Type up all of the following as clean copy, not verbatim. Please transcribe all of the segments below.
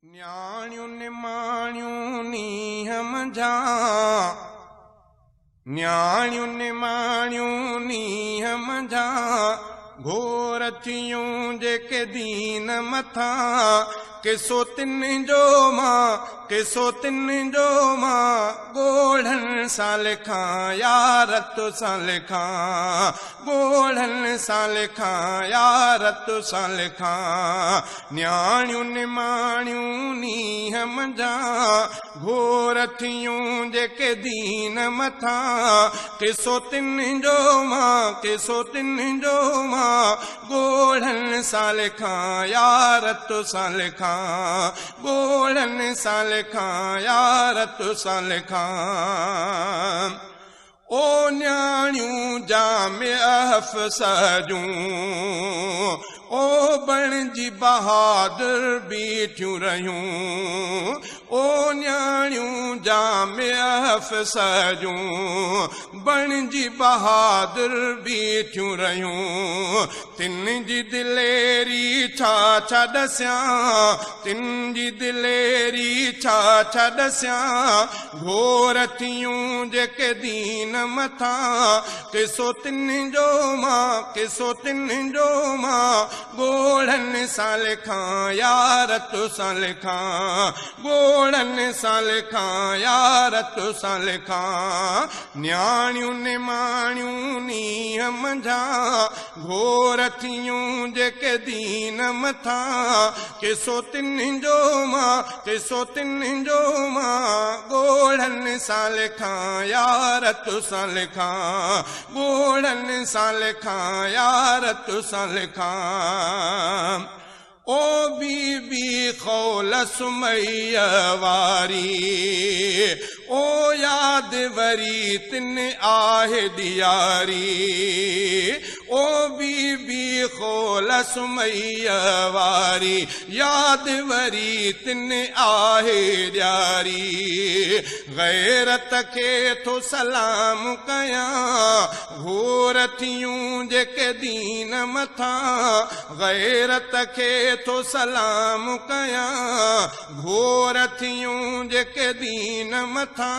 न्याणियूं निमाणियूं नींहं मंझा, न्याणियूं निमाणियूं नींहं मंझा, घोर थियूं जेके दीन मथा, किसो तिन जो मां, किसो तिन जो मां, ॻोढ़नि सां लिखां यार तोसां लिखां, ॻोढ़नि सां लिखां यार तोसां लिखां। न्याणियूं निमाणियूं नींहं मंझा, घोर थियूं जेके दीन मथा, किसो तिन जो मां, किसो तिन जो मां, ॻोढ़नि सां लिखां यार तोसां लिखां, ॻोढ़नि सां लिखां यार तोसां लिखां। ओ न्याणियूं जामे अफ़सर जूं, ओ बणिजी बहादुर बीठियूं रहियूं, ओ न्याणियूं जामे अफ़सर जूं, बणिजी बहादुर बीठियूं रहियूं। तिन जी दिलेरी छा छा ॾसियां, तिन जी दिलेरी छा छा ॾसियां, घोर थियूं जेके दीन मथा, किसो तिन जो मां, किसो तिन जो मां, ॻोढ़नि सां लिखां यार तोसां लिखां, ॻोढ़नि सां लिखां यार तोसां लिखां। न्याणियूं निमाणियूं नींहं मंझा, घोर थियूं जेके दीन मथा, किसो तिन जो मां, किसो तिन जो मां, ॻोढ़नि सां लिखां यार तोसां लिखां, ॻोढ़नि सां लिखां यार तोसां लिखां। ओ बीबी खौल सुमैया वारी, ओ याद वरी तिन आहे दियारी, ओ बीबी खौल सुमैया वारी, याद वरी तिन आहे दियारी। गैरत खे थो सलाम कयां, घोर थियूं जेके दीन मथा, गैरत खे तो सलाम कयां, घोर थियूं जेके दीन मथा,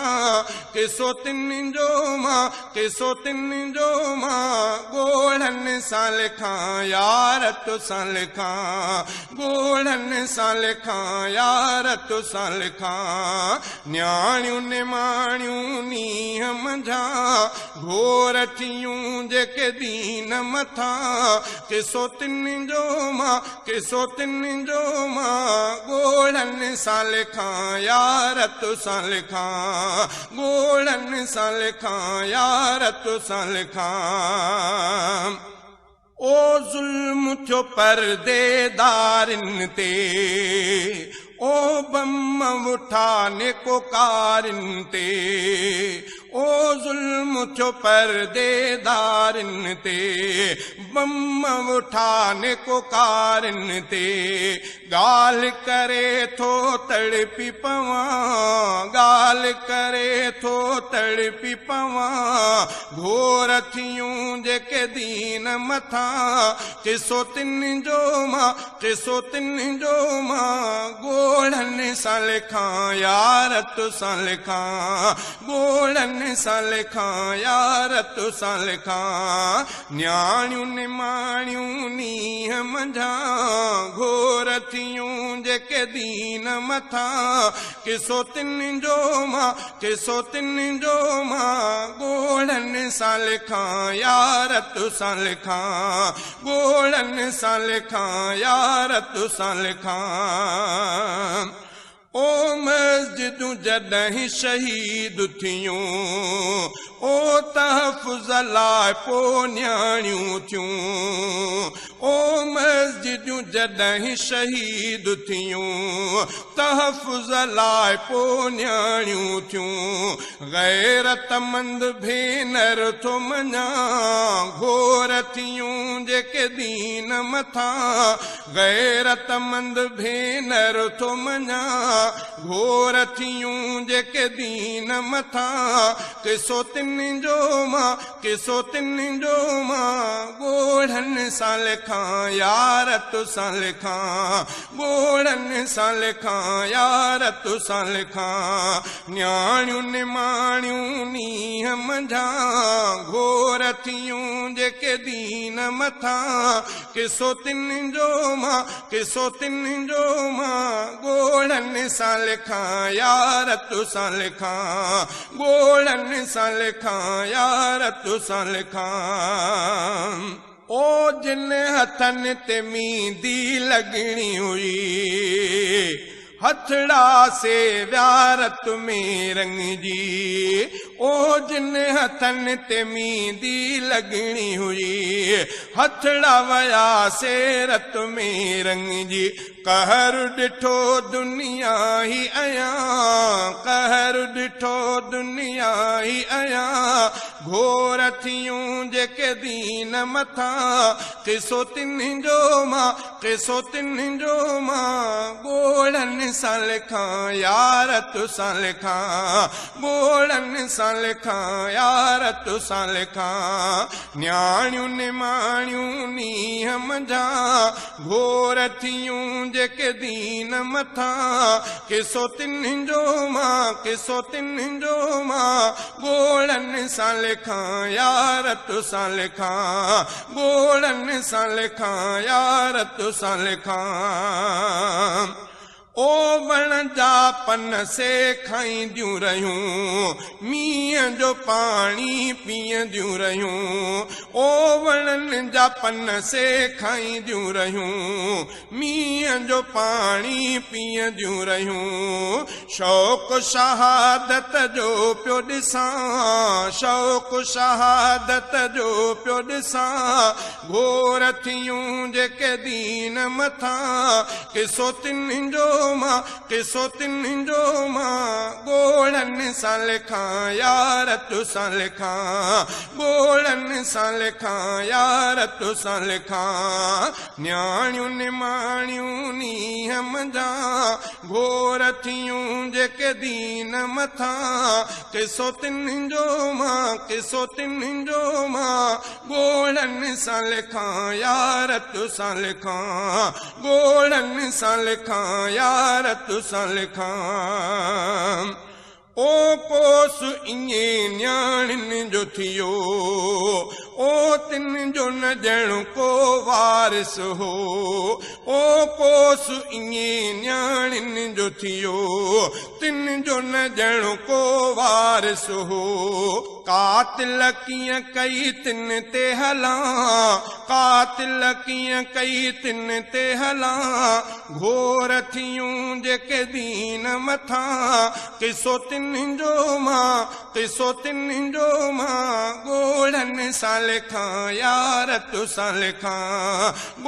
किसो तिन जो मां, किसो तिन जो मां, ॻोढ़नि सां लिखां यार तोसां लिखां, ॻोढ़नि सां लिखां यार तोसां लिखां। न्याणियूं निमाणियूं नींहं मंझा, घोर थियूं जेके दीन मथा, किसो तिन जो मां, किसो तिन जो मां, ॻोढ़नि सां लिखां यार तोसां लिखां, ॻोढ़नि सां लिखां यार तोसां लिखां। ओ ज़ुल्म थियो परदेदारनि ते, ओ बम उठा नेकोकारनि ते, ओ ज़ुल्म थियो परदेदारनि ते, बम उठा नेकोकारनि ते, ॻाल्हि करे थो तड़पी पवां, ॻाल्हि करे थो तड़पी पवां, घोर थियूं जेके दीन मथा, किसो तिन जो मां, किसो तिन जो मां, ॻोढ़नि सां लिखां यार तोसां लिखां, ॻोढ़नि सां लिखां यार तोसां लिखां। न्याणियूं निमाणियूं नींहं मंझा, घोर थियूं जेके दीन मथा, किसो तिन जो मां, किसो तिन जो मां, ॻोढ़नि सां लिखां यार तोसां लिखां, ॻोढ़नि सां लिखां यार तोसां लिखां। ओ मस्जिदूं जॾहिं शहीद थियूं, ओ तहफ़ुज़ लाइ पोइ न्याणियूं थियूं, ओ मस्जिदूं जॾहिं शहीद थियूं, तहफ़ुज़ लाइ पोइ न्याणियूं थियूं। गैरतमंद भेनर थो मञां, घोर थियूं जेके दीन मथा, गैरतमंद भेनर थो मञां, घोर थियूं जेके दीन मथा, किसो तिन जो मां, किसो तिन जो मां, ॻोढ़नि सां लिखां लिखां यार तुसां लिखां ॻोढ़नि सां लिखां यार तुसां लिखां न्याणियूं निमाणियूं नीह मंझां घोर थियूं जेके दीन मथां किसो तिन जो मां किसो तिन जो मां ॻोढ़नि सां लिखां यार तुसां लिखां ॻोढ़नि सां लिखां यार तुसां लिखां ओ जिन हथनि ते मींदी लॻणी हुई हथड़ा से व्यारत में रंग जी ओ जिन हथनि ते मींदी लॻणी हुई हथड़ा वया से रत में रंग जी कहर ॾिठो दुनिया ही आयां कहर ॾिठो दुनिया ही आयां घोर थियूं जेके दीन मथां किसो तिन जो मां किसो तिन जो मां ॻोढ़नि सां लिखां यार तुसां लिखां ॻोढ़नि सां लिखां यार तुसां लिखां न्याणियूं निमाणियूं नीह मंझां घोर थियूं जेके दीन मथां किसो तिन जो मां किसो तिन जो मां ॻोढ़नि सां लिखां यार तुसां लिखां ॻोढ़नि सां लिखां यार तुसां लिखां ओ वण जा पन से खाईंदियूं रहियूं मींहं जो पाणी पीअंदियूं रहियूं ओ वणनि जा पन से खाईंदियूं रहियूं मींहं जो पाणी पीअंदियूं रहियूं शौक़ शहादत जो पियो ॾिसां शौक़ शहादत जो पियो ॾिसां घोर थियूं जेके दीन मथां किसो तिन जो मां किसो तिन जो मां ॻोढ़नि सां लिखां यार तुसां लिखां ॻोढ़नि सां लिखां यार तुसां लिखां न्याणियूं निमाणियूं नीह मंझां घोर थियूं जेके दीन मथां किसो तिन जो मां किसो तिन जो मां ॻोढ़नि सां लिखां यार तुसां लिखां ॻोढ़नि सां लिखां यार तुसां लिखां ओ कोस इएं न्याणियुनि जो थियो ओ तिन जो न ॼण को वारिस हो ओ कोस इएं न्याणियुनि जो थियो तिन जो न ॼण को वारिस हो कातिल कीअं कई तिन ते हलां कातिल कीअं कई तिन ते हलां घोर थियूं जेके दीन मथां किसो तिन जो मां किसो तिन जो मां ॻोढ़नि सां लिखां यार तुसां लिखां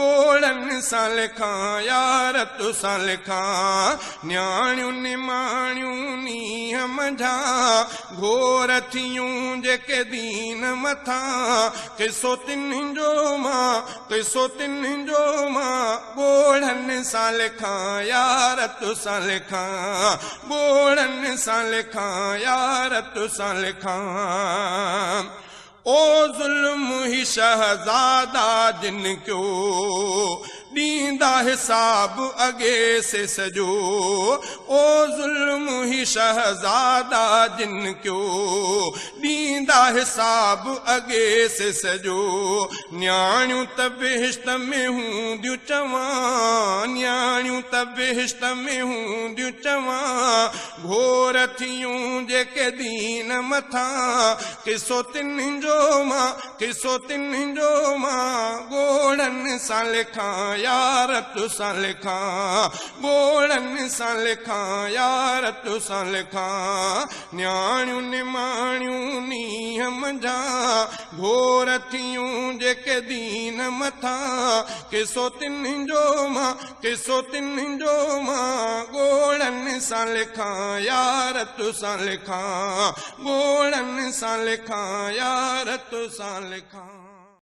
ॻोढ़नि सां लिखां यार तुसां लिखां न्याणियूं निमाणियूं नीह मंझां घोर थियूं जेके दीन मथां किसो तिन जो मां किसो तिन जो मां ॻोढ़नि सां लिखां यार तुसां लिखां ॻोढ़नि सां लिखां यार तुसां लिखां ओ ज़ुल्म ही शहज़ादा जिन क्यो ॾींदा हिसाब अॻे से सॼो ओ ज़ुल्म ही शहज़ादा जिन क्यो ॾींदा हिसाब अॻे से सॼो न्याणियूं त बिहिश्त में हूंदियूं चवां न्याणियूं त बिहिश्त में हूंदियूं चवां घोर थियूं जेके दीन मथां किसो तिन जो मां किसो तिन जो मां ॻोढ़नि सां लिखां यार तुसां लिखां ॻोढ़नि सां लिखां यार तुसां लिखां न्याणियूं निमाणियूं नीह मंझां घोर थियूं जेके दीन मथां किसो तिन जो मां किसो तिन जो मां ॻोढ़नि सां लिखां यार तुसां लिखां ॻोढ़नि सां लिखां यार तुसां लिखां